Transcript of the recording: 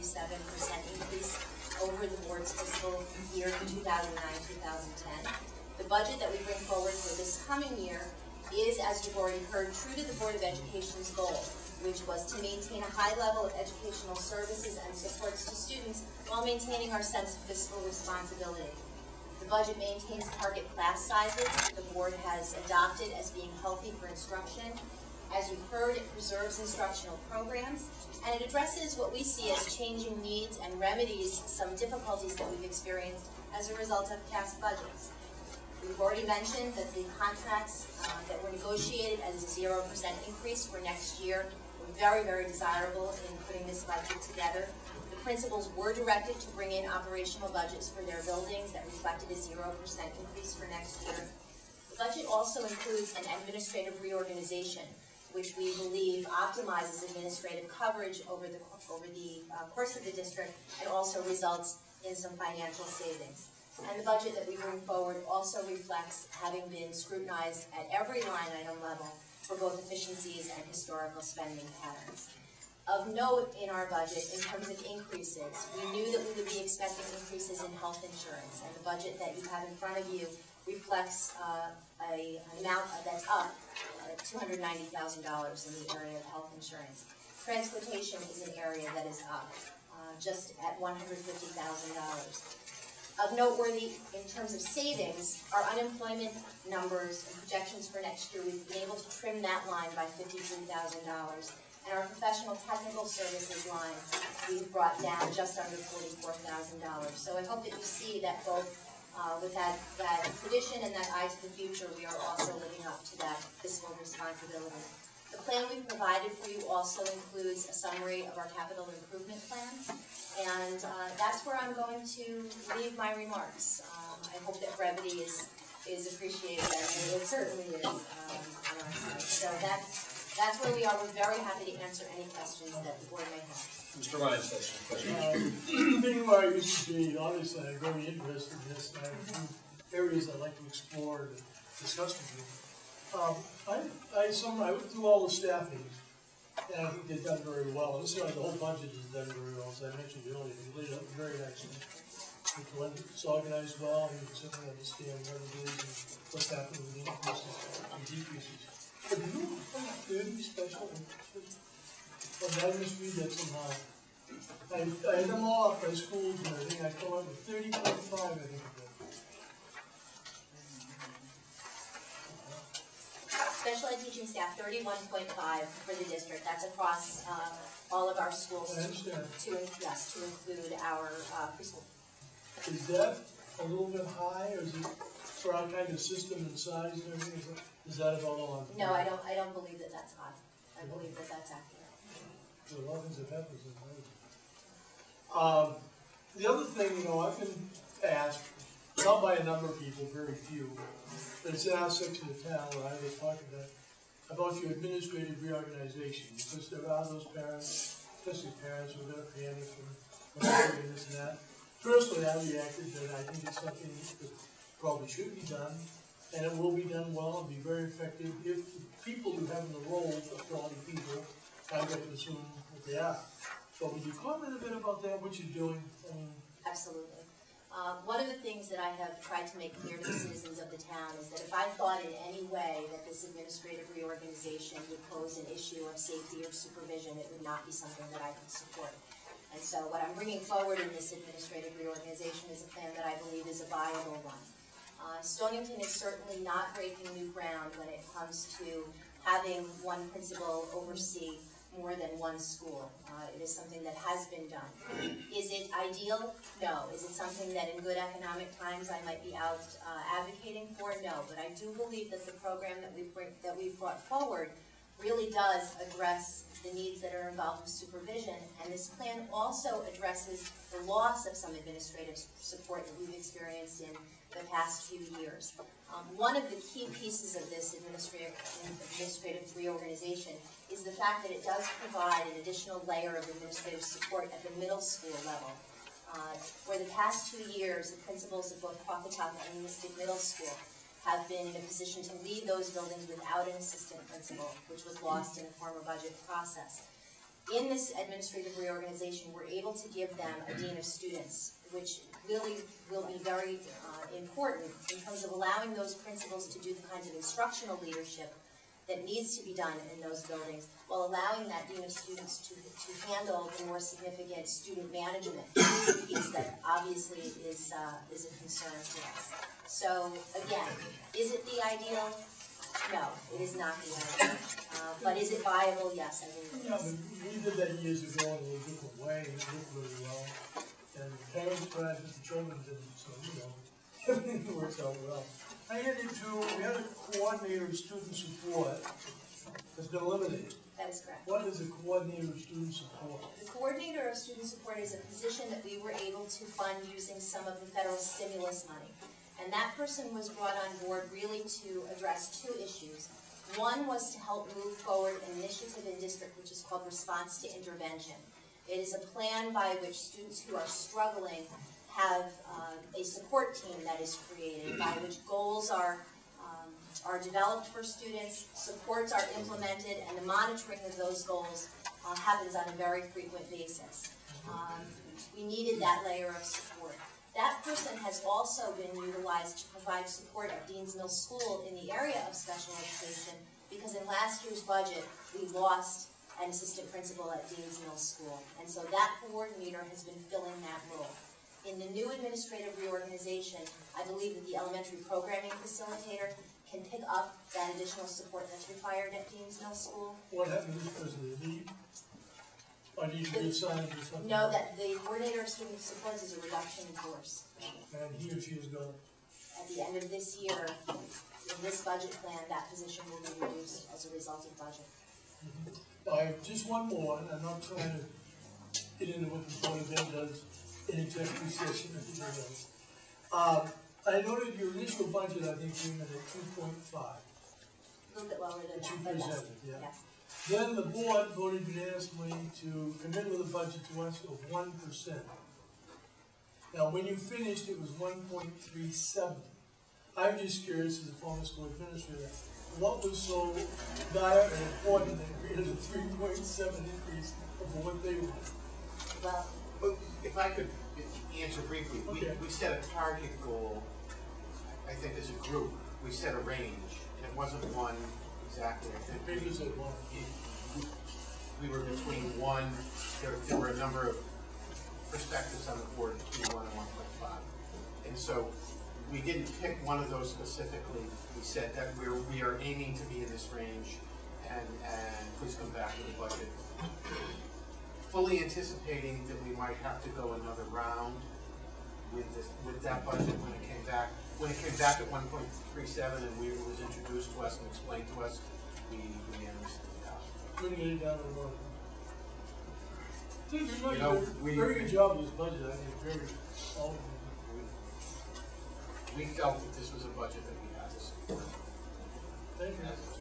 increase over the board's fiscal year 2009-2010. The budget that we bring forward for this coming year is, as you've already heard, true to the Board of Education's goal, which was to maintain a high level of educational services and supports to students while maintaining our sense of fiscal responsibility. The budget maintains target class sizes the board has adopted as being healthy for instruction. As you've heard, it preserves instructional programs, and it addresses what we see as changing needs and remedies some difficulties that we've experienced as a result of past budgets. We've already mentioned that the contracts that were negotiated as a 0% increase for next year were very, very desirable in putting this budget together. The principals were directed to bring in operational budgets for their buildings that reflected a 0% increase for next year. The budget also includes an administrative reorganization, which we believe optimizes administrative coverage over the course of the district and also results in some financial savings. And the budget that we bring forward also reflects having been scrutinized at every line item level for both efficiencies and historical spending patterns. Of note in our budget, in terms of increases, we knew that we would be expecting increases in health insurance, and the budget that you have in front of you reflects an amount that's up $290,000 in the area of health insurance. Transportation is an area that is up just at $150,000. Of noteworthy in terms of savings, our unemployment numbers and projections for next year, we've been able to trim that line by $53,000. And our professional technical services line, we've brought down just under $44,000. So I hope that you see that both with that tradition and that eye to the future, we are also living up to that fiscal responsibility. The plan we've provided for you also includes a summary of our capital improvement plans, and that's where I'm going to leave my remarks. I hope that brevity is appreciated, and it certainly is on our side. So that's where we are. We're very happy to answer any questions that the board may have. Mr. Ryan has some questions. Being where I used to be, obviously I'm very interested in this, and I have a few areas I'd like to explore and discuss with you. I went through all the staffing, and I think they've done very well. This the whole budget has done very well, as I mentioned earlier. You laid out very nicely. It's organized well, and you can certainly understand what it is and what's happening with the increases and decreases. But do you have 30 special interests? Well, I just read that somehow. I had them all up by schools and everything. I come up with 30.5, I think. Special ed teaching staff, 31.5 for the district. That's across all of our schools to include our preschool. Is that a little bit high, or is it for our kind of system and size and everything? Is that about all? No, I don't believe that that's high. I believe that that's accurate. There are a lot of things that happen in the other thing, I've been asked, not by a number of people, very few, but it's in our section of town where I was talking about your administrative reorganization, because there are those parents, especially parents, who are going to panic and this and that. Personally, I reacted that I think it's something that probably should be done, and it will be done well and be very effective if the people who have the roles are quality people. I'm going to assume that they are. So would you comment a bit about that, what you're doing? Absolutely. One of the things that I have tried to make clear to the citizens of the town is that if I thought in any way that this administrative reorganization would pose an issue of safety or supervision, it would not be something that I could support. And so what I'm bringing forward in this administrative reorganization is a plan that I believe is a viable one. Stonington is certainly not breaking new ground when it comes to having one principal oversee more than one school. It is something that has been done. Is it ideal? No. Is it something that in good economic times I might be out advocating for? No. But I do believe that the program that we've brought forward really does address the needs that are involved with supervision, and this plan also addresses the loss of some administrative support that we've experienced in the past few years. One of the key pieces of this administrative reorganization is the fact that it does provide an additional layer of administrative support at the middle school level. For the past 2 years, the principals of both Wequetequock and Mystic Middle School have been in a position to lead those buildings without an assistant principal, which was lost in the former budget process. In this administrative reorganization, we're able to give them a dean of students, which really will be very important in terms of allowing those principals to do the kinds of instructional leadership that needs to be done in those buildings, while allowing that dean of students to handle the more significant student management piece that obviously is a concern to us. So again, is it the ideal? No, it is not the ideal. But is it viable? Yes, I think it Yeah, is. but we did that years ago in a little different way, and it worked really well. And the parents tried, but the children didn't, so, you know, everything works out well. I had it too, we had a coordinator of student support that's been eliminated. That is correct. What is a coordinator of student support? The coordinator of student support is a position that we were able to fund using some of the federal stimulus money. And that person was brought on board really to address two issues. One was to help move forward an initiative in district which is called Response to Intervention. It is a plan by which students who are struggling have a support team that is created, by which goals are developed for students, supports are implemented, and the monitoring of those goals happens on a very frequent basis. We needed that layer of support. That person has also been utilized to provide support at Dean's Mill School in the area of special education, because in last year's budget, we lost an assistant principal at Dean's Mill School. And so that coordinator has been filling that role. In the new administrative reorganization, I believe that the elementary programming facilitator can pick up that additional support that's required at Dean's Mill School. What happened to this person, did he leave? Or did he resign or something? No, that the coordinator of student support is a reduction in force. And he or she is gone. At the end of this year, in this budget plan, that position will be reduced as a result of budget. I have just one more, and I'm not trying to get into what the Board of Ed does in executive session, as you know. I noted your initial budget, I think, came in at 2.5. A little bit lower than That you that, but yes. presented, yeah. Yes. Then the board voted unanimously to commit with a budget to us of 1%. Now, when you finished, it was 1.37. I'm just curious, as a former school administrator, what was so dire and important that created a 3.7 increase over what they wanted? Well, If I could answer briefly, Okay. we set a target goal, I think as a group, we set a range, and it wasn't one exactly, I think. Maybe it's at 1. We were between one, there were a number of perspectives on the board between 1 and 1.5. And so we didn't pick one of those specifically. We said that we are aiming to be in this range, and please come back with a budget. Fully anticipating that we might have to go another round with that budget when it came back. When it came back at 1.37 and it was introduced to us and explained to us, we understood that. We're gonna get it down to 1. You You know, we- very good job with this budget, I think, very, all of it. We felt that this was a budget that we had to support. Thank you.